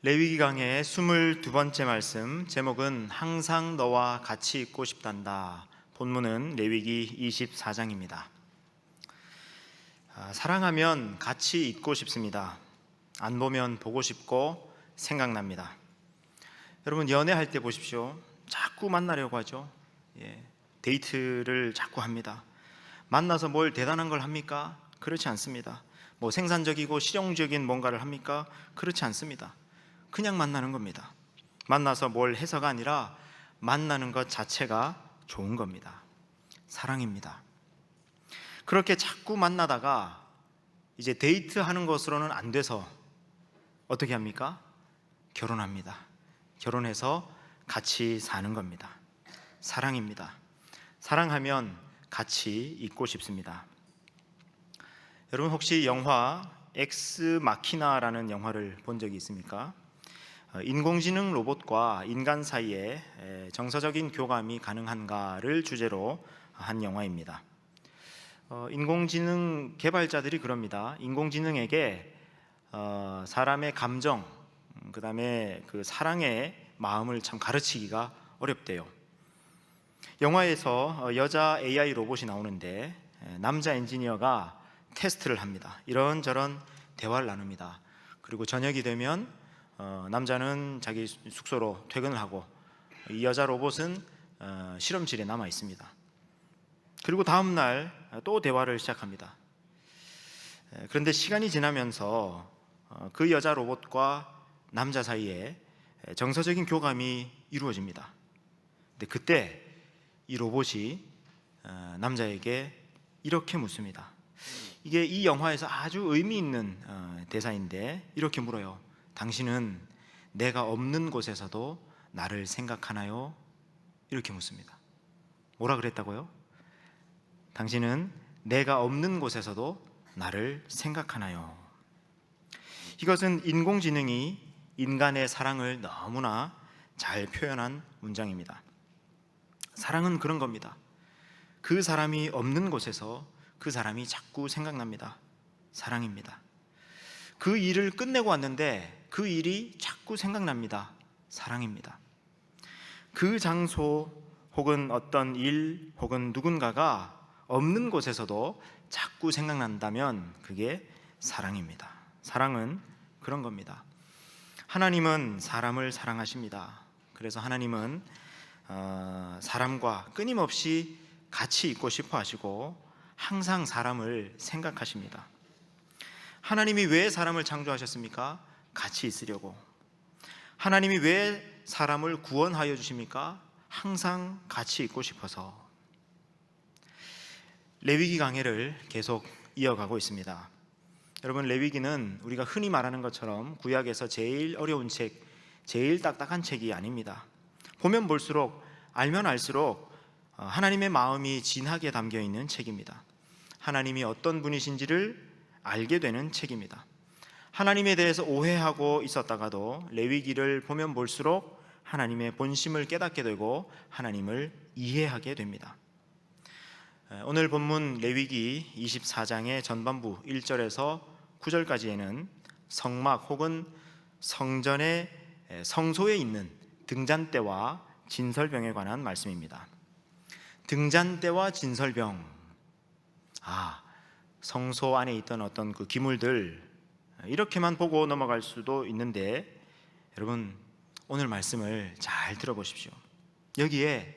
레위기 강의 22번째 말씀, 제목은 항상 너와 같이 있고 싶단다. 본문은 레위기 24장입니다. 사랑하면 같이 있고 싶습니다. 안 보면 보고 싶고 생각납니다. 여러분, 연애할 때 보십시오. 자꾸 만나려고 하죠. 데이트를 자꾸 합니다. 만나서 뭘 대단한 걸 합니까? 그렇지 않습니다. 생산적이고 실용적인 뭔가를 합니까? 그렇지 않습니다. 그냥 만나는 겁니다. 만나서 뭘 해서가 아니라 만나는 것 자체가 좋은 겁니다. 사랑입니다. 그렇게 자꾸 만나다가 이제 데이트하는 것으로는 안 돼서 어떻게 합니까? 결혼합니다. 결혼해서 같이 사는 겁니다. 사랑입니다. 사랑하면 같이 있고 싶습니다. 여러분, 혹시 영화 엑스 마키나라는 영화를 본 적이 있습니까? 인공지능 로봇과 인간 사이에 정서적인 교감이 가능한가를 주제로 한 영화입니다. 인공지능 개발자들이 그럽니다. 인공지능에게 사람의 감정, 그 다음에 그 사랑의 마음을 참 가르치기가 어렵대요. 영화에서 여자 AI 로봇이 나오는데 남자 엔지니어가 테스트를 합니다. 이런저런 대화를 나눕니다. 그리고 저녁이 되면 남자는 자기 숙소로 퇴근을 하고 이 여자 로봇은 실험실에 남아 있습니다. 그리고 다음 날 또 대화를 시작합니다. 그런데 시간이 지나면서 그 여자 로봇과 남자 사이에 정서적인 교감이 이루어집니다. 근데 그때 이 로봇이 남자에게 이렇게 묻습니다. 이게 이 영화에서 아주 의미 있는 대사인데 이렇게 물어요. 당신은 내가 없는 곳에서도 나를 생각하나요? 이렇게 묻습니다. 뭐라 그랬다고요? 당신은 내가 없는 곳에서도 나를 생각하나요? 이것은 인공지능이 인간의 사랑을 너무나 잘 표현한 문장입니다. 사랑은 그런 겁니다. 그 사람이 없는 곳에서 그 사람이 자꾸 생각납니다. 사랑입니다. 그 일을 끝내고 왔는데 그 일이 자꾸 생각납니다. 사랑입니다. 그 장소 혹은 어떤 일 혹은 누군가가 없는 곳에서도 자꾸 생각난다면 그게 사랑입니다. 사랑은 그런 겁니다. 하나님은 사람을 사랑하십니다. 그래서 하나님은 사람과 끊임없이 같이 있고 싶어 하시고 항상 사람을 생각하십니다. 하나님이 왜 사람을 창조하셨습니까? 같이 있으려고. 하나님이 왜 사람을 구원하여 주십니까? 항상 같이 있고 싶어서. 레위기 강해를 계속 이어가고 있습니다. 여러분, 레위기는 우리가 흔히 말하는 것처럼 구약에서 제일 어려운 책, 제일 딱딱한 책이 아닙니다. 보면 볼수록, 알면 알수록 하나님의 마음이 진하게 담겨 있는 책입니다. 하나님이 어떤 분이신지를 알게 되는 책입니다. 하나님에 대해서 오해하고 있었다가도 레위기를 보면 볼수록 하나님의 본심을 깨닫게 되고 하나님을 이해하게 됩니다. 오늘 본문 레위기 24장의 전반부 1절에서 9절까지에는 성막 혹은 성전의 성소에 있는 등잔대와 진설병에 관한 말씀입니다. 등잔대와 진설병, 성소 안에 있던 어떤 그 기물들, 이렇게만 보고 넘어갈 수도 있는데 여러분, 오늘 말씀을 잘 들어보십시오. 여기에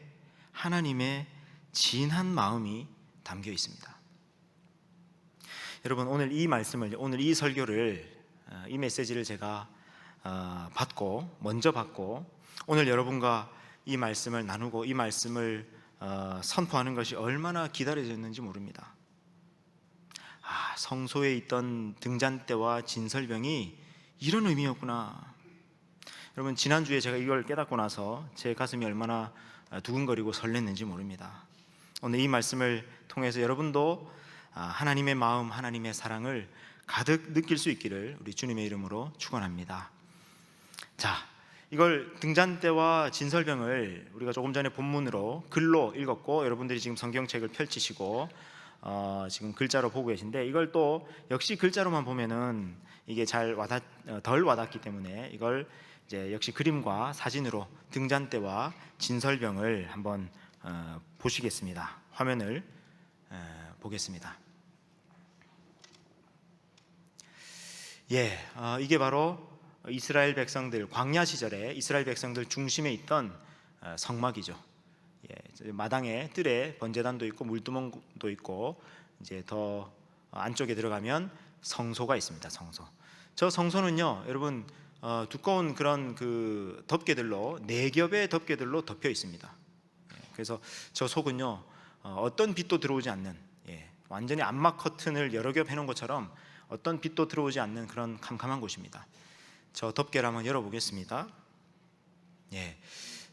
하나님의 진한 마음이 담겨 있습니다. 여러분, 오늘 이 말씀을, 오늘 이 설교를, 이 메시지를 제가 먼저 받고 오늘 여러분과 이 말씀을 나누고 이 말씀을 선포하는 것이 얼마나 기다려졌는지 모릅니다. 성소에 있던 등잔대와 진설병이 이런 의미였구나. 여러분, 지난주에 제가 이걸 깨닫고 나서 제 가슴이 얼마나 두근거리고 설렜는지 모릅니다. 오늘 이 말씀을 통해서 여러분도 하나님의 마음, 하나님의 사랑을 가득 느낄 수 있기를 우리 주님의 이름으로 축원합니다. 자, 이걸 등잔대와 진설병을 우리가 조금 전에 본문으로 글로 읽었고, 여러분들이 지금 성경책을 펼치시고 지금 글자로 보고 계신데, 이걸 또 역시 글자로만 보면은 이게 덜 와닿기 때문에 이걸 이제 역시 그림과 사진으로 등잔대와 진설병을 한번 보시겠습니다. 화면을 보겠습니다. 이게 바로 이스라엘 백성들 광야 시절에 이스라엘 백성들 중심에 있던 성막이죠. 마당에 뜰에 번제단도 있고 물두멍도 있고 이제 더 안쪽에 들어가면 성소가 있습니다. 성소. 저 성소는요, 여러분 두꺼운 그런 그 덮개들로 4겹의 덮개들로 덮여 있습니다. 그래서 저 속은요 어떤 빛도 들어오지 않는 완전히 암막 커튼을 여러 겹 해놓은 것처럼 어떤 빛도 들어오지 않는 그런 캄캄한 곳입니다. 저 덮개를 한번 열어보겠습니다.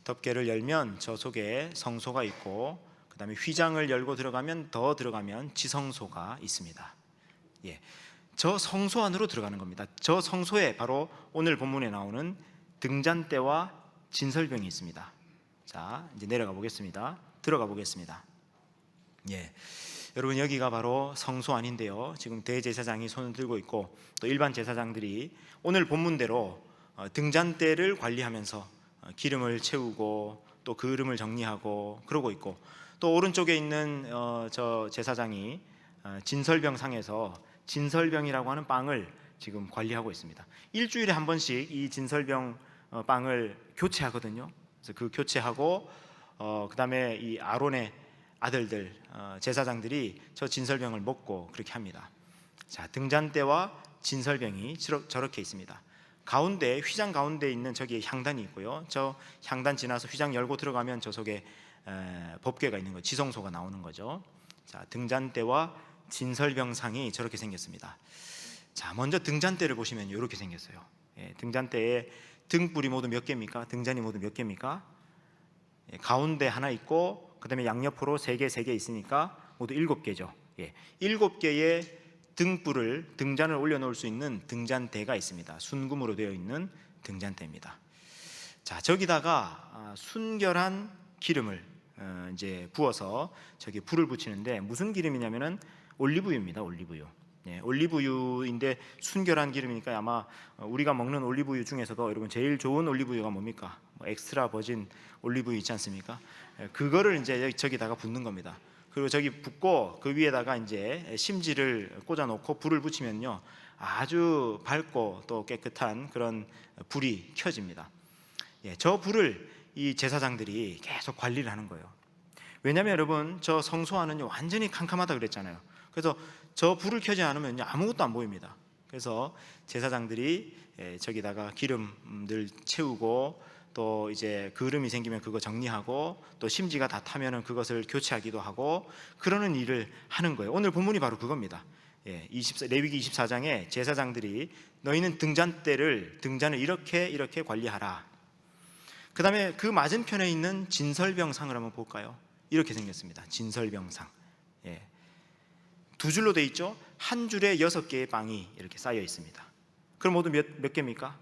덮개를 열면 저 속에 성소가 있고 그 다음에 휘장을 열고 들어가면 지성소가 있습니다. 저 성소 안으로 들어가는 겁니다. 저 성소에 바로 오늘 본문에 나오는 등잔대와 진설병이 있습니다. 자, 이제 내려가 보겠습니다. 들어가 보겠습니다. 여러분 여기가 바로 성소 안인데요. 지금 대제사장이 손을 들고 있고 또 일반 제사장들이 오늘 본문대로 등잔대를 관리하면서 기름을 채우고 또 그름을 정리하고 그러고 있고, 또 오른쪽에 있는 저 제사장이 진설병상에서 진설병이라고 하는 빵을 지금 관리하고 있습니다. 일주일에 한 번씩 이 진설병 빵을 교체하거든요. 그래서 그 교체하고 그 다음에 이 아론의 아들들 제사장들이 저 진설병을 먹고 그렇게 합니다. 자, 등잔대와 진설병이 저렇게 있습니다. 가운데 휘장 가운데 있는 저기에 향단이 있고요. 저 향단 지나서 휘장 열고 들어가면 저 속에 법궤가 있는 거, 지성소가 나오는 거죠. 자, 등잔대와 진설병상이 저렇게 생겼습니다. 자, 먼저 등잔대를 보시면 이렇게 생겼어요. 등잔대에 등불이 모두 몇 개입니까? 등잔이 모두 몇 개입니까? 가운데 하나 있고 그 다음에 양옆으로 3개 있으니까 모두 7개죠. 7개의 등잔을 올려놓을 수 있는 등잔대가 있습니다. 순금으로 되어 있는 등잔대입니다. 자, 저기다가 순결한 기름을 이제 부어서 저기 불을 붙이는데 무슨 기름이냐면은 올리브유입니다. 올리브유인데 순결한 기름이니까 아마 우리가 먹는 올리브유 중에서도 여러분 제일 좋은 올리브유가 뭡니까? 엑스트라 버진 올리브유 있지 않습니까? 그거를 이제 저기다가 붓는 겁니다. 그리고 저기 붓고 그 위에다가 이제 심지를 꽂아 놓고 불을 붙이면요 아주 밝고 또 깨끗한 그런 불이 켜집니다. 저 불을 이 제사장들이 계속 관리를 하는 거예요. 왜냐하면 여러분 저 성소 안은 완전히 캄캄하다 그랬잖아요. 그래서 저 불을 켜지 않으면 아무것도 안 보입니다. 그래서 제사장들이 저기다가 기름들 채우고 또 이제 그름이 생기면 그거 정리하고 또 심지가 다 타면은 그것을 교체하기도 하고 그러는 일을 하는 거예요. 오늘 본문이 바로 그겁니다. 레위기 24장에 제사장들이 너희는 등잔을 이렇게 관리하라. 그 다음에 그 맞은편에 있는 진설병상을 한번 볼까요? 이렇게 생겼습니다. 진설병상. 2줄로 돼 있죠. 한 줄에 6개의 빵이 이렇게 쌓여 있습니다. 그럼 모두 몇 개입니까?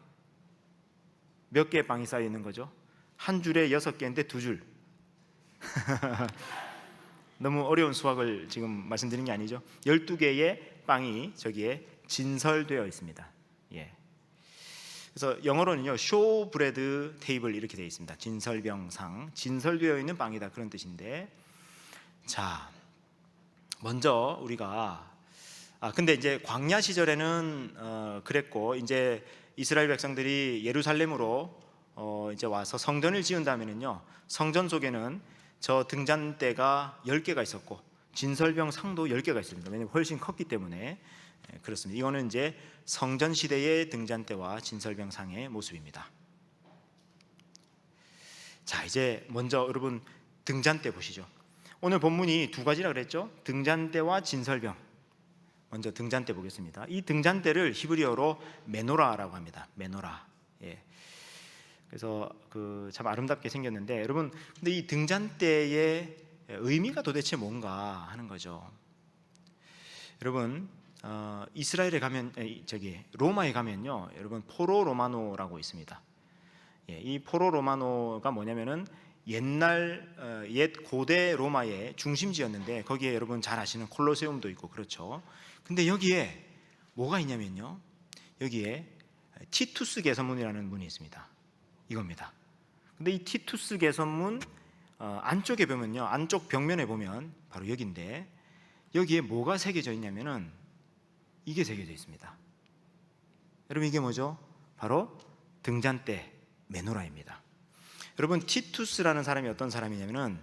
몇 개의 빵이 쌓여 있는 거죠? 한 줄에 6개인데 2줄. 너무 어려운 수학을 지금 말씀드리는 게 아니죠. 12개의 빵이 저기에 진설되어 있습니다. 그래서 영어로는요 쇼 브레드 테이블 이렇게 되어 있습니다. 진설병상, 진설되어 있는 빵이다 그런 뜻인데, 자 먼저 우리가 근데 이제 광야 시절에는 그랬고 이제 이스라엘 백성들이 예루살렘으로 이제 와서 성전을 지은 다음에는요 성전 속에는 저 등잔대가 10개가 있었고 진설병 상도 10개가 있습니다. 왜냐하면 훨씬 컸기 때문에 그렇습니다. 이거는 이제 성전 시대의 등잔대와 진설병 상의 모습입니다. 자, 이제 먼저 여러분 등잔대 보시죠. 오늘 본문이 2가지라 그랬죠. 등잔대와 진설병. 먼저 등잔대 보겠습니다. 이 등잔대를 히브리어로 메노라라고 합니다. 메노라. 그래서 참 아름답게 생겼는데 여러분, 근데 이 등잔대의 의미가 도대체 뭔가 하는 거죠. 여러분, 이스라엘에 가면 로마에 가면요, 여러분 포로 로마노라고 있습니다. 이 포로 로마노가 뭐냐면은 옛 고대 로마의 중심지였는데 거기에 여러분 잘 아시는 콜로세움도 있고 그렇죠. 근데 여기에 뭐가 있냐면요, 여기에 티투스 개선문이라는 문이 있습니다. 이겁니다. 근데 이 티투스 개선문 안쪽에 보면요, 안쪽 벽면에 보면 바로 여기인데, 여기에 뭐가 새겨져 있냐면은 이게 새겨져 있습니다. 여러분, 이게 뭐죠? 바로 등잔대 메노라입니다. 여러분, 티투스라는 사람이 어떤 사람이냐면은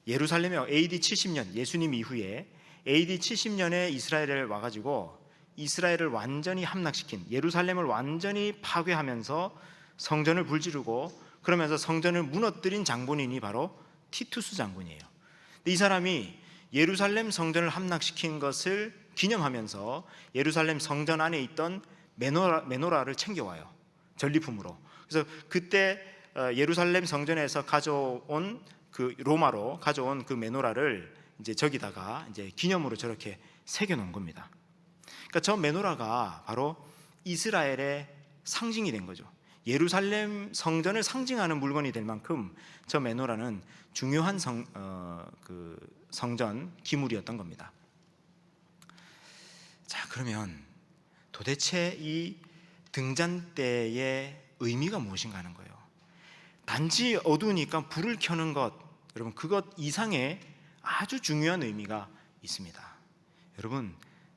예루살렘에 AD 70년, 예수님 이후에 AD 70년에 이스라엘에 와가지고 이스라엘을 완전히 함락시킨, 예루살렘을 완전히 파괴하면서 성전을 불지르고 그러면서 성전을 무너뜨린 장본인이 바로 티투스 장군이에요. 이 사람이 예루살렘 성전을 함락시킨 것을 기념하면서 예루살렘 성전 안에 있던 메노라를 챙겨와요, 전리품으로. 그래서 그때 예루살렘 성전에서 가져온 그 로마로 가져온 그 메노라를 이제 저기다가 이제 기념으로 저렇게 새겨 놓은 겁니다. 그러니까 저 메노라가 바로 이스라엘의 상징이 된 거죠. 예루살렘 성전을 상징하는 물건이 될 만큼 저 메노라는 중요한 성전 기물이었던 겁니다. 자, 그러면 도대체 이 등잔대의 의미가 무엇인가 하는 거예요. 단지 어두우니까 불을 켜는 것, 여러분, 그것 이상의 아주 중요한 의미가 있습니다. 여러분,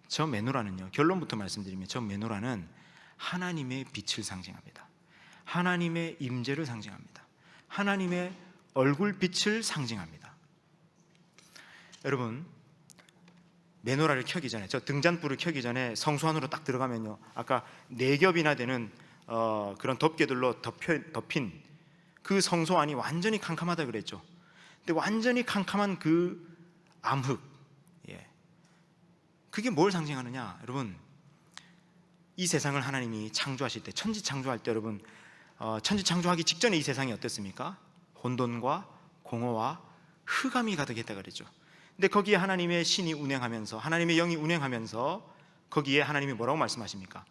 저 메노라는요, 결론부터 말씀드리면 저 메노라는 하나님의 빛을 상징합니다. 하나님의 임재를 상징합니다. 하나님의 얼굴빛을 상징합니다. 여러분, 메노라를 켜기 전에, 저 등잔불을 켜기 전에 성소 안으로 딱 들어가면요, 아까 4겹이나 되는 그런 덮개들로 덮인 그 성소 안이 완전히 캄캄하다 그랬죠. 근데 완전히 캄캄한 그 암흑, 그게 뭘 상징하느냐? 여러분, 이 세상을 하나님이 창조하실 때, 천지 창조할 때, 여러분, 천지 창조하기 직전에 이 세상이 어땠습니까? 혼돈과 공허와 흑암이 가득했다 그랬죠. 근데 거기에 하나님의 신이 운행하면서, 하나님의 영이 운행하면서 거기에 하나님이 뭐라고 말씀하십니까?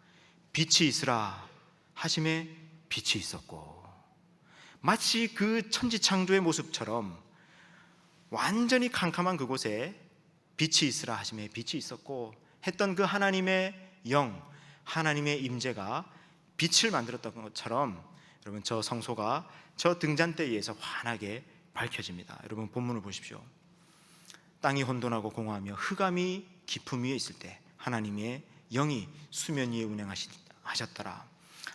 빛이 있으라 하심에 빛이 있었고, 마치 그 천지 창조의 모습처럼 완전히 캄캄한 그곳에 빛이 있으라 하심에 빛이 있었고 했던 그 하나님의 영, 하나님의 임재가 빛을 만들었던 것처럼, 여러분, 저 성소가 저 등잔대에 의해서 환하게 밝혀집니다. 여러분, 본문을 보십시오. 땅이 혼돈하고 공허하며 흑암이 깊음 위에 있을 때 하나님의 영이 수면 위에 운행하셨더라.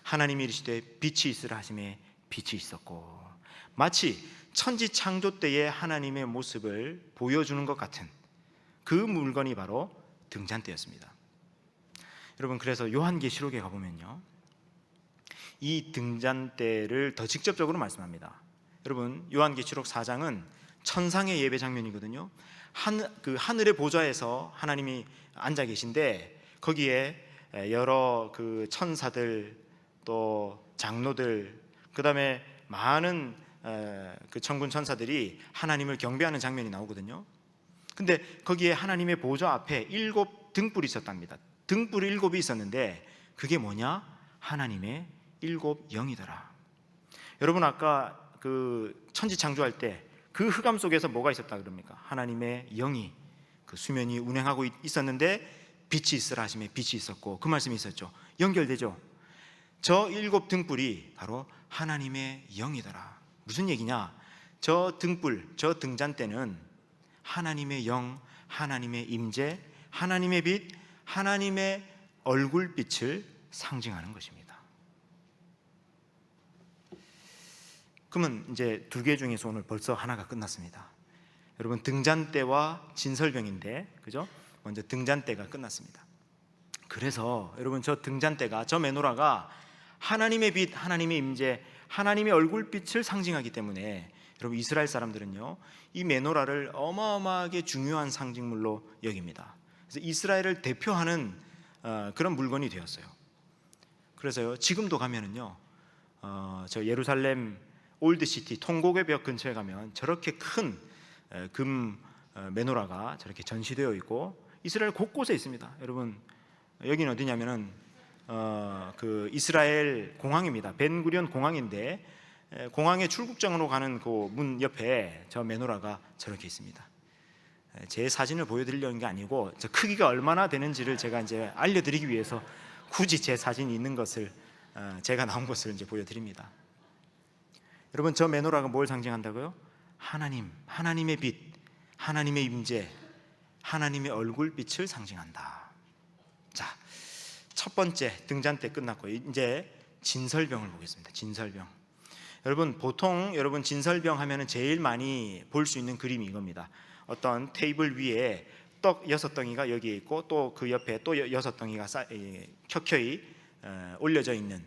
하나님이 이르시되 빛이 있으라 하심에 빛이 있었고, 마치 천지 창조 때의 하나님의 모습을 보여주는 것 같은 그 물건이 바로 등잔대였습니다. 여러분, 그래서 요한계시록에 가보면요, 이 등잔대를 더 직접적으로 말씀합니다. 여러분, 요한계시록 4장은 천상의 예배 장면이거든요. 하늘의 보좌에서 하나님이 앉아 계신데 거기에 여러 그 천사들, 또 장로들, 그 다음에 많은 그 천군 천사들이 하나님을 경배하는 장면이 나오거든요. 근데 거기에 하나님의 보좌 앞에 7 등불이 있었답니다. 등불이 7이 있었는데 그게 뭐냐? 하나님의 7 영이더라. 여러분, 아까 그 천지 창조할 때 그 흑암 속에서 뭐가 있었다 그럽니까? 하나님의 영이 그 수면이 운행하고 있었는데 빛이 있으라 하심에 빛이 있었고, 그 말씀이 있었죠. 연결되죠. 저 7 등불이 바로 하나님의 영이더라. 무슨 얘기냐? 저 등불, 저 등잔대는 하나님의 영, 하나님의 임재, 하나님의 빛, 하나님의 얼굴빛을 상징하는 것입니다. 그러면 이제 2개 중에서 오늘 벌써 하나가 끝났습니다. 여러분, 등잔대와 진설병인데, 그죠? 먼저 등잔대가 끝났습니다. 그래서 여러분, 저 등잔대가, 저 메노라가 하나님의 빛, 하나님의 임재, 하나님의 얼굴빛을 상징하기 때문에 여러분, 이스라엘 사람들은요, 이 메노라를 어마어마하게 중요한 상징물로 여깁니다. 그래서 이스라엘을 대표하는 그런 물건이 되었어요. 그래서요, 지금도 가면은요, 저 예루살렘 올드시티 통곡의 벽 근처에 가면 저렇게 큰 금 메노라가 저렇게 전시되어 있고 이스라엘 곳곳에 있습니다. 여러분, 여기는 어디냐면은 그 이스라엘 공항입니다. 벤구리온 공항인데 공항의 출국장으로 가는 그 문 옆에 저 메노라가 저렇게 있습니다. 제 사진을 보여드리려는 게 아니고 저 크기가 얼마나 되는지를 제가 이제 알려드리기 위해서 굳이 제 사진이 있는 것을 제가 나온 것을 이제 보여드립니다. 여러분, 저 메노라가 뭘 상징한다고요? 하나님, 하나님의 빛, 하나님의 임재, 하나님의 얼굴빛을 상징한다. 자, 첫 번째 등잔 때 끝났고 이제 진설병을 보겠습니다. 진설병. 여러분, 보통 여러분 진설병 하면은 제일 많이 볼 수 있는 그림이 이겁니다. 어떤 테이블 위에 떡 6덩이가 여기에 있고 또 그 옆에 또 6덩이가 켜켜이 올려져 있는.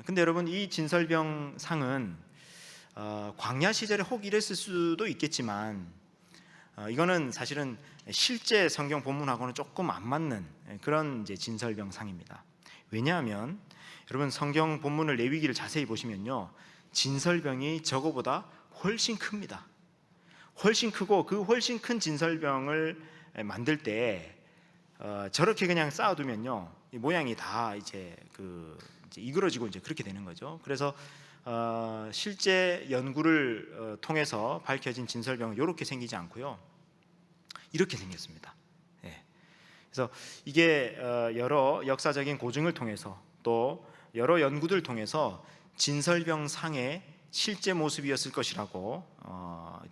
근데 여러분, 이 진설병 상은 광야 시절에 혹 이랬을 수도 있겠지만 이거는 사실은 실제 성경 본문하고는 조금 안 맞는 그런 이제 진설병 상입니다. 왜냐하면 여러분, 성경 본문을 레위기를 자세히 보시면요, 진설병이 저거보다 훨씬 큽니다. 훨씬 크고 그 훨씬 큰 진설병을 만들 때 저렇게 그냥 쌓아두면요, 이 모양이 다 이제 이그러지고 이제 그렇게 되는 거죠. 그래서 실제 연구를 통해서 밝혀진 진설병은 이렇게 생기지 않고요, 이렇게 생겼습니다. 예. 그래서 이게 여러 역사적인 고증을 통해서 또 여러 연구들 통해서 진설병 상의 실제 모습이었을 것이라고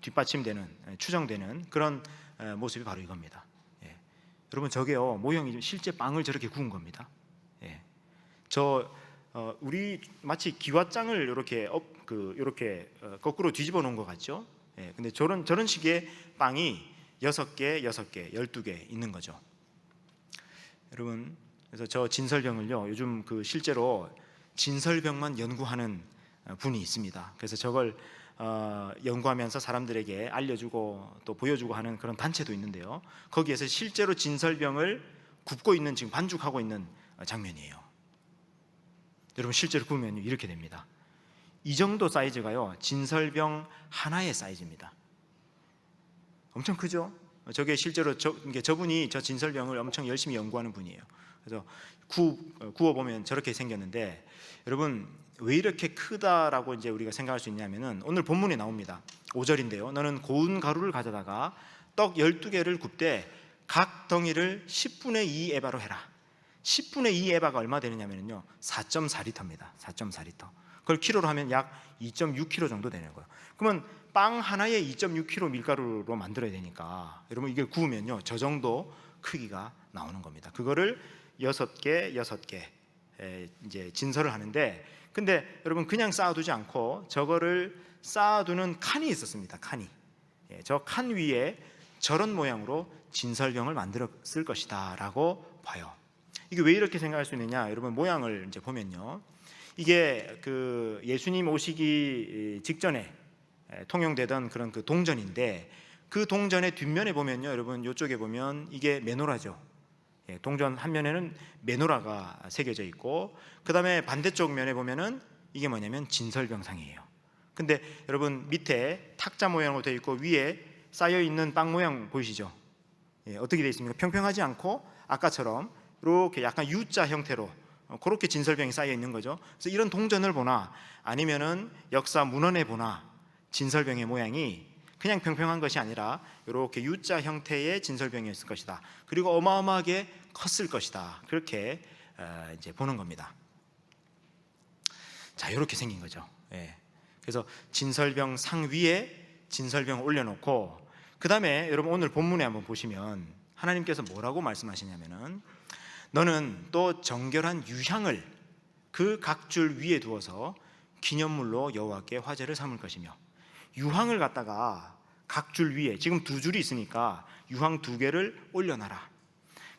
뒷받침되는, 추정되는 그런 모습이 바로 이겁니다. 예. 여러분, 저게요, 모형이 실제 빵을 저렇게 구운 겁니다. 예. 우리 마치 기와장을 이렇게 이렇게 거꾸로 뒤집어 놓은 것 같죠? 예. 근데 저런 식의 빵이 6개, 12개 있는 거죠. 여러분, 그래서 저 진설병을요, 요즘 실제로 진설병만 연구하는 분이 있습니다. 그래서 저걸 연구하면서 사람들에게 알려주고 또 보여주고 하는 그런 단체도 있는데요, 거기에서 실제로 진설병을 굽고 있는, 지금 반죽하고 있는 장면이에요. 여러분, 실제로 보면 이렇게 됩니다. 이 정도 사이즈가요, 진설병 하나의 사이즈입니다. 엄청 크죠? 저게 실제로 저분이 저 진설병을 엄청 열심히 연구하는 분이에요. 그래서 구워보면 저렇게 생겼는데, 여러분, 왜 이렇게 크다라고 이제 우리가 생각할 수 있냐면은 오늘 본문에 나옵니다. 5절인데요. 너는 고운 가루를 가져다가 떡 12개를 굽되 각 덩이를 10분의 2 에바로 해라. 10분의 2 에바가 얼마 되느냐면요, 4.4리터입니다. 4.4리터. 그걸 키로로 하면 약 2.6kg 정도 되는 거예요. 그러면 빵 하나에 2.6kg 밀가루로 만들어야 되니까 여러분, 이게 구우면요, 저 정도 크기가 나오는 겁니다. 그거를 6개 이제 진설을 하는데, 근데 여러분, 그냥 쌓아두지 않고 저거를 쌓아두는 칸이 있었습니다. 칸이. 저 칸 위에 저런 모양으로 진설병을 만들었을 것이다라고 봐요. 이게 왜 이렇게 생각할 수 있느냐? 여러분, 모양을 이제 보면요, 이게 예수님 오시기 직전에 통용되던 그런 동전인데, 그 동전의 뒷면에 보면요, 여러분, 이쪽에 보면 이게 메노라죠. 동전 한 면에는 메노라가 새겨져 있고, 그 다음에 반대쪽 면에 보면은 이게 뭐냐면 진설병상이에요. 근데 여러분, 밑에 탁자 모양으로 되어 있고 위에 쌓여 있는 빵 모양 보이시죠? 어떻게 되어 있습니까? 평평하지 않고 아까처럼 이렇게 약간 U자 형태로 그렇게 진설병이 쌓여 있는 거죠. 그래서 이런 동전을 보나 아니면은 역사 문헌에 보나 진설병의 모양이 그냥 평평한 것이 아니라 이렇게 U자 형태의 진설병이었을 것이다. 그리고 어마어마하게 컸을 것이다. 그렇게 이제 보는 겁니다. 자, 이렇게 생긴 거죠. 그래서 진설병 상 위에 진설병을 올려놓고, 그 다음에 여러분, 오늘 본문에 한번 보시면 하나님께서 뭐라고 말씀하시냐면은, 너는 또 정결한 유향을 그 각 줄 위에 두어서 기념물로 여호와께 화제를 삼을 것이며, 유향을 갖다가 각 줄 위에, 지금 2줄이 있으니까 유향 2개를 올려놔라.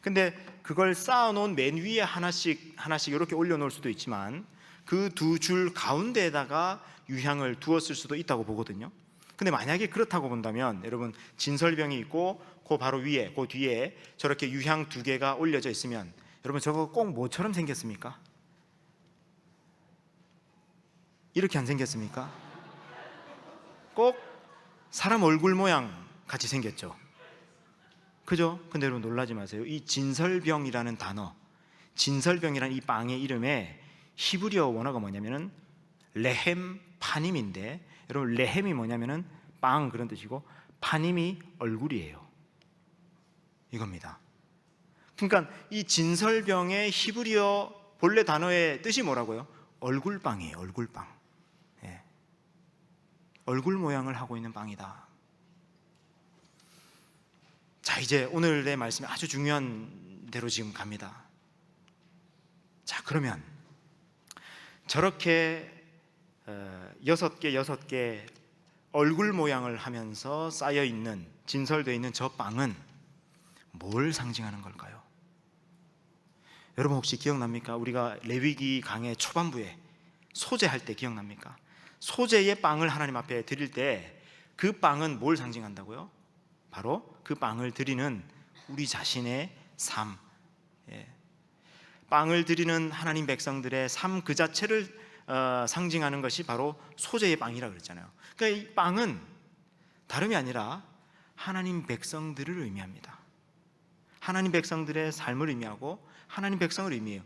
근데 그걸 쌓아놓은 맨 위에 하나씩 이렇게 올려놓을 수도 있지만 그 2줄 가운데에다가 유향을 두었을 수도 있다고 보거든요. 근데 만약에 그렇다고 본다면 여러분, 진설병이 있고 그 바로 위에, 그 뒤에 저렇게 유향 2개가 올려져 있으면 여러분, 저거 꼭 뭐처럼 생겼습니까? 이렇게 안 생겼습니까? 꼭 사람 얼굴 모양 같이 생겼죠. 그죠? 근데 여러분, 놀라지 마세요. 이 진설병이라는 단어, 진설병이라는 이 빵의 이름에 히브리어 원어가 뭐냐면은 레헴 파님인데, 여러분, 레헴이 뭐냐면은 빵 그런 뜻이고 파님이 얼굴이에요. 이겁니다. 그러니까 이 진설병의 히브리어 본래 단어의 뜻이 뭐라고요? 얼굴빵이에요. 얼굴빵. 예. 얼굴 모양을 하고 있는 빵이다. 자, 이제 오늘의 말씀이 아주 중요한 대로 지금 갑니다. 자, 그러면 저렇게 6개 얼굴 모양을 하면서 쌓여 있는, 진설되어 있는 저 빵은 뭘 상징하는 걸까요? 여러분 혹시 기억납니까? 우리가 레위기 강의 초반부에 소제할 때 기억납니까? 소제의 빵을 하나님 앞에 드릴 때 그 빵은 뭘 상징한다고요? 바로 그 빵을 드리는 우리 자신의 삶, 빵을 드리는 하나님 백성들의 삶 그 자체를 상징하는 것이 바로 소제의 빵이라고 그랬잖아요. 그러니까 이 빵은 다름이 아니라 하나님 백성들을 의미합니다. 하나님 백성들의 삶을 의미하고 하나님 백성을 의미해요.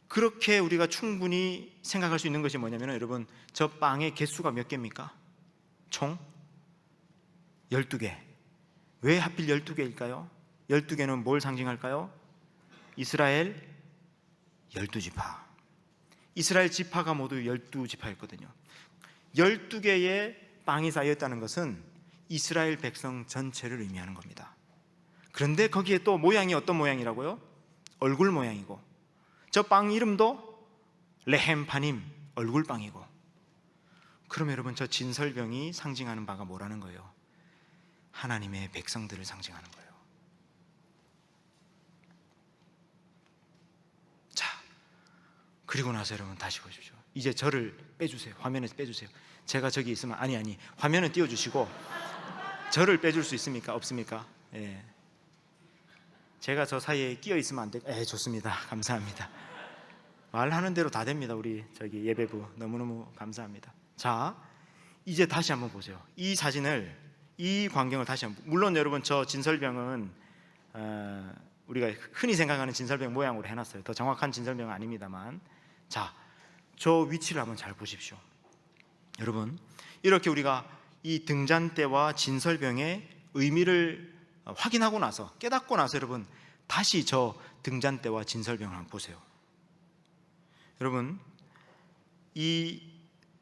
그렇게 우리가 충분히 생각할 수 있는 것이 뭐냐면, 여러분, 저 빵의 개수가 몇 개입니까? 총 12개. 왜 하필 12개일까요? 12개는 뭘 상징할까요? 이스라엘 12지파. 이스라엘 지파가 모두 12지파였거든요. 12개의 빵이 쌓였다는 것은 이스라엘 백성 전체를 의미하는 겁니다. 그런데 거기에 또 모양이 어떤 모양이라고요? 얼굴 모양이고, 저 빵 이름도 레헴파님, 얼굴빵이고. 그럼 여러분, 저 진설병이 상징하는 바가 뭐라는 거예요? 하나님의 백성들을 상징하는 거예요. 자, 그리고 나서 여러분 다시 보십시오. 이제 저를 빼주세요. 화면에서 빼주세요. 제가 저기 있으면 아니 화면은 띄워주시고 저를 빼줄 수 있습니까? 없습니까? 예. 제가 저 사이에 끼어 있으면 안 돼? 좋습니다. 감사합니다. 말하는 대로 다 됩니다. 우리 저기 예배부 너무너무 감사합니다. 자, 이제 다시 한번 보세요. 이 사진을, 이 광경을 다시 한번. 물론 여러분, 저 진설병은 우리가 흔히 생각하는 진설병 모양으로 해놨어요. 더 정확한 진설병은 아닙니다만, 자, 저 위치를 한번 잘 보십시오. 여러분, 이렇게 우리가 이 등잔대와 진설병의 의미를 확인하고 나서, 깨닫고 나서 여러분 다시 저 등잔대와 진설병을 한번 보세요. 여러분, 이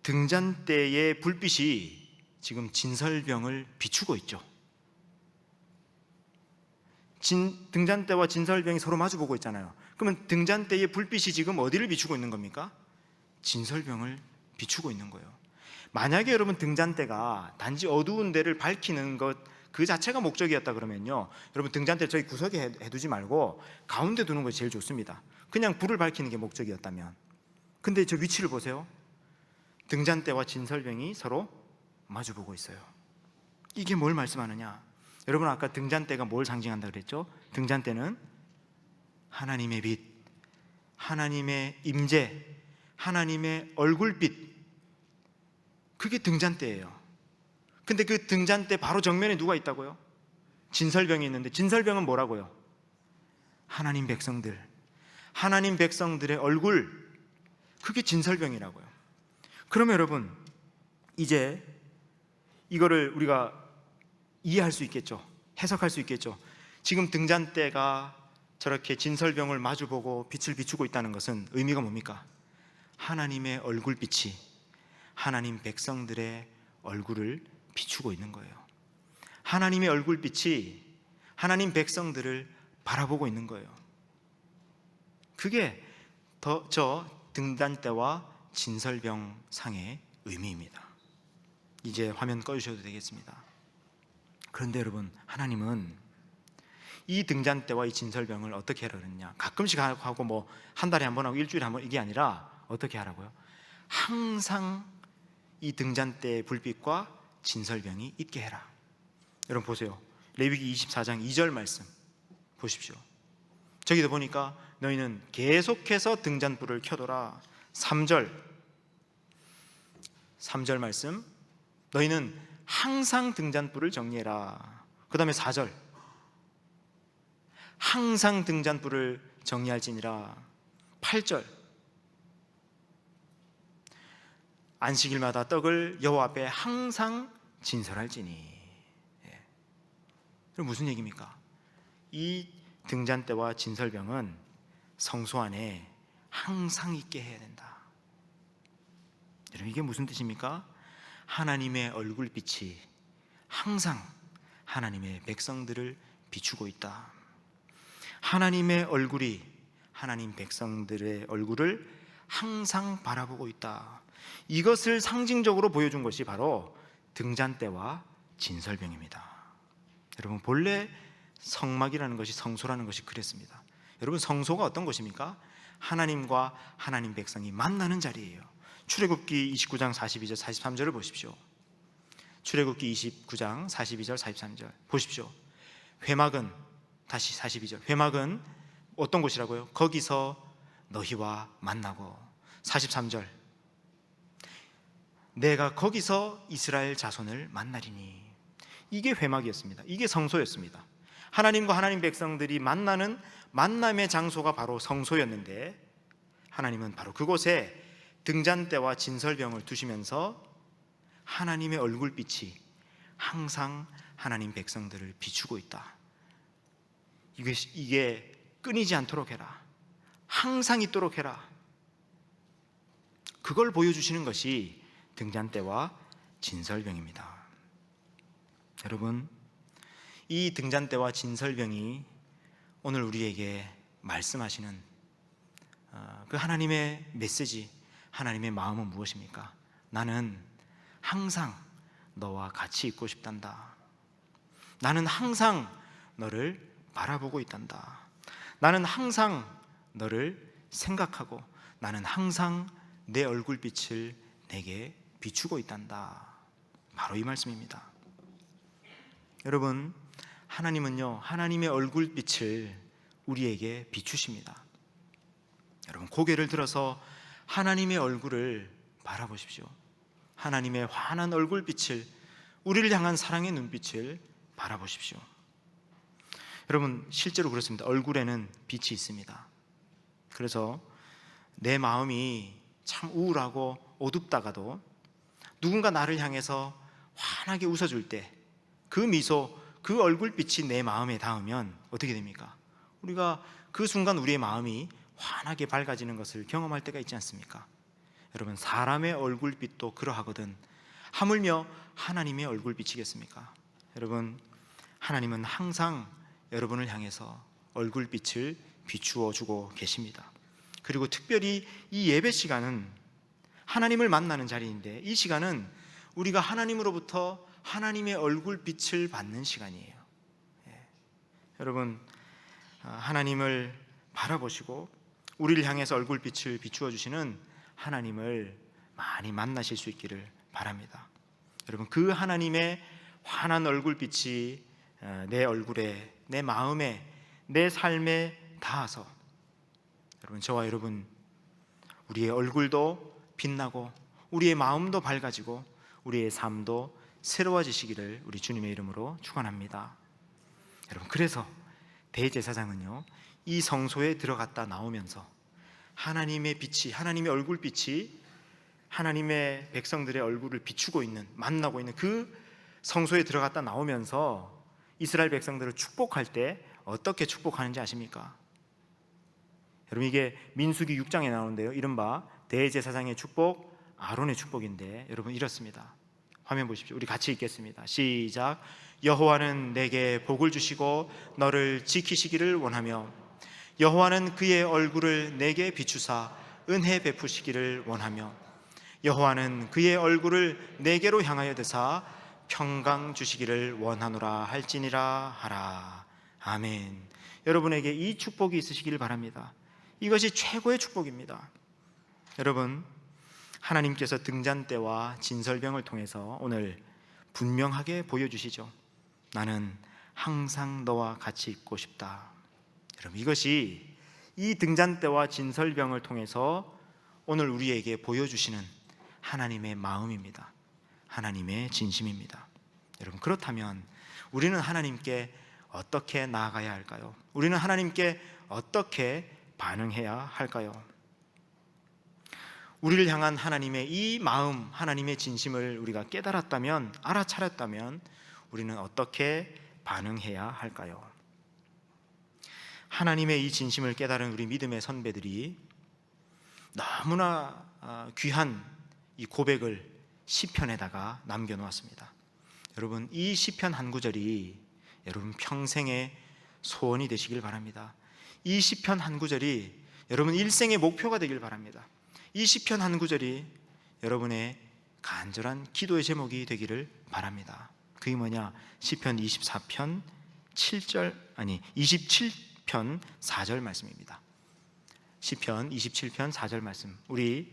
등잔대의 불빛이 지금 진설병을 비추고 있죠. 등잔대와 진설병이 서로 마주보고 있잖아요. 그러면 등잔대의 불빛이 지금 어디를 비추고 있는 겁니까? 진설병을 비추고 있는 거예요. 만약에 여러분 등잔대가 단지 어두운 데를 밝히는 것 그 자체가 목적이었다 그러면요, 여러분 등잔대 저희 구석에 해두지 말고 가운데 두는 것이 제일 좋습니다. 그냥 불을 밝히는 게 목적이었다면. 근데 저 위치를 보세요. 등잔대와 진설병이 서로 마주보고 있어요. 이게 뭘 말씀하느냐? 여러분, 아까 등잔대가 뭘 상징한다 그랬죠? 등잔대는 하나님의 빛, 하나님의 임재, 하나님의 얼굴빛, 그게 등잔대예요. 근데 그 등잔대 바로 정면에 누가 있다고요? 진설병이 있는데, 진설병은 뭐라고요? 하나님 백성들, 하나님 백성들의 얼굴, 그게 진설병이라고요. 그러면 여러분, 이제 이거를 우리가 이해할 수 있겠죠? 해석할 수 있겠죠? 지금 등잔대가 저렇게 진설병을 마주보고 빛을 비추고 있다는 것은 의미가 뭡니까? 하나님의 얼굴빛이 하나님 백성들의 얼굴을 비추고 있는 거예요. 하나님의 얼굴빛이 하나님 백성들을 바라보고 있는 거예요. 그게 저 등잔대와 진설병 상의 의미입니다. 이제 화면 꺼주셔도 되겠습니다. 그런데 여러분, 하나님은 이 등잔대와 이 진설병을 어떻게 하라 그랬냐? 가끔씩 하고 뭐 한 달에 한 번 하고 일주일에 한 번, 이게 아니라 어떻게 하라고요? 항상 이 등잔대의 불빛과 진설병이 있게 해라. 여러분 보세요. 레위기 24장 2절 말씀 보십시오. 저기도 보니까 너희는 계속해서 등잔불을 켜둬라. 3절 말씀, 너희는 항상 등잔불을 정리해라. 그 다음에 4절, 항상 등잔불을 정리할지니라. 8절, 안식일마다 떡을 여호와 앞에 항상 진설할지니. 그럼 무슨 얘기입니까? 이 등잔대와 진설병은 성소 안에 항상 있게 해야 된다. 여러분, 이게 무슨 뜻입니까? 하나님의 얼굴빛이 항상 하나님의 백성들을 비추고 있다. 하나님의 얼굴이 하나님 백성들의 얼굴을 항상 바라보고 있다. 이것을 상징적으로 보여준 것이 바로 등잔대와 진설병입니다. 여러분, 본래 성막이라는 것이, 성소라는 것이 그랬습니다. 여러분, 성소가 어떤 곳입니까? 하나님과 하나님 백성이 만나는 자리예요. 출애굽기 29장 42절 43절을 보십시오. 출애굽기 29장 42절 43절 보십시오. 회막은, 다시 42절, 회막은 어떤 곳이라고요? 거기서 너희와 만나고, 43절, 내가 거기서 이스라엘 자손을 만나리니. 이게 회막이었습니다. 이게 성소였습니다. 하나님과 하나님 백성들이 만나는 만남의 장소가 바로 성소였는데, 하나님은 바로 그곳에 등잔대와 진설병을 두시면서 하나님의 얼굴빛이 항상 하나님 백성들을 비추고 있다. 이게 끊이지 않도록 해라. 항상 있도록 해라. 그걸 보여주시는 것이 등잔대와 진설병입니다. 여러분, 이 등잔대와 진설병이 오늘 우리에게 말씀하시는 그 하나님의 메시지, 하나님의 마음은 무엇입니까? 나는 항상 너와 같이 있고 싶단다. 나는 항상 너를 바라보고 있단다. 나는 항상 너를 생각하고, 나는 항상 내 얼굴빛을 내게 비추고 있단다. 바로 이 말씀입니다. 여러분, 하나님은요, 하나님의 얼굴빛을 우리에게 비추십니다. 여러분, 고개를 들어서 하나님의 얼굴을 바라보십시오. 하나님의 환한 얼굴빛을, 우리를 향한 사랑의 눈빛을 바라보십시오. 여러분, 실제로 그렇습니다. 얼굴에는 빛이 있습니다. 그래서 내 마음이 참 우울하고 어둡다가도 누군가 나를 향해서 환하게 웃어줄 때 그 미소, 그 얼굴빛이 내 마음에 닿으면 어떻게 됩니까? 우리가 그 순간 우리의 마음이 환하게 밝아지는 것을 경험할 때가 있지 않습니까? 여러분, 사람의 얼굴빛도 그러하거든 하물며 하나님의 얼굴빛이겠습니까? 여러분, 하나님은 항상 여러분을 향해서 얼굴빛을 비추어 주고 계십니다. 그리고 특별히 이 예배 시간은 하나님을 만나는 자리인데, 이 시간은 우리가 하나님으로부터 하나님의 얼굴빛을 받는 시간이에요. 여러분, 하나님을 바라보시고 우리를 향해서 얼굴빛을 비추어 주시는 하나님을 많이 만나실 수 있기를 바랍니다. 여러분, 그 하나님의 환한 얼굴빛이 내 얼굴에, 내 마음에, 내 삶에 닿아서 여러분, 저와 여러분, 우리의 얼굴도 빛나고 우리의 마음도 밝아지고 우리의 삶도 새로워지시기를 우리 주님의 이름으로 축원합니다. 여러분, 그래서 대제사장은요, 이 성소에 들어갔다 나오면서 하나님의 빛이, 하나님의 얼굴빛이 하나님의 백성들의 얼굴을 비추고 있는, 만나고 있는 그 성소에 들어갔다 나오면서 이스라엘 백성들을 축복할 때 어떻게 축복하는지 아십니까? 여러분, 이게 민수기 6장에 나오는데요, 이른바 대제사장의 축복, 아론의 축복인데, 여러분, 이렇습니다. 화면 보십시오. 우리 같이 읽겠습니다. 시작. 여호와는 내게 복을 주시고 너를 지키시기를 원하며, 여호와는 그의 얼굴을 내게 비추사 은혜 베푸시기를 원하며, 여호와는 그의 얼굴을 내게로 향하여 드사 평강 주시기를 원하노라 할지니라 하라. 아멘. 여러분에게 이 축복이 있으시기를 바랍니다. 이것이 최고의 축복입니다. 여러분, 하나님께서 등잔대와 진설병을 통해서 오늘 분명하게 보여주시죠. 나는 항상 너와 같이 있고 싶다. 여러분, 이것이 이 등잔대와 진설병을 통해서 오늘 우리에게 보여주시는 하나님의 마음입니다. 하나님의 진심입니다. 여러분, 그렇다면 우리는 하나님께 어떻게 나아가야 할까요? 우리는 하나님께 어떻게 반응해야 할까요? 우리를 향한 하나님의 이 마음, 하나님의 진심을 우리가 깨달았다면, 알아차렸다면 우리는 어떻게 반응해야 할까요? 하나님의 이 진심을 깨달은 우리 믿음의 선배들이 너무나 귀한 이 고백을 시편에다가 남겨놓았습니다. 여러분, 이 시편 한 구절이 여러분 평생의 소원이 되시길 바랍니다. 이 시편 한 구절이 여러분 일생의 목표가 되길 바랍니다. 이 시편 한 구절이 여러분의 간절한 기도의 제목이 되기를 바랍니다. 그게 뭐냐? 시편 27편 4절 말씀입니다. 시편 27편 4절 말씀, 우리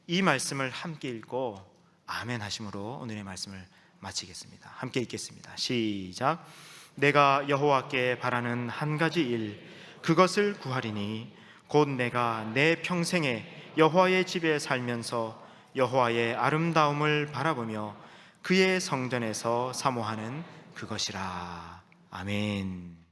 이 말씀을 함께 읽고 아멘 하심으로 오늘의 말씀을 마치겠습니다. 함께 읽겠습니다. 시작. 내가 여호와께 바라는 한 가지 일, 그것을 구하리니 곧 내가 내 평생에 여호와의 집에 살면서 여호와의 아름다움을 바라보며 그의 성전에서 사모하는 그것이라. 아멘.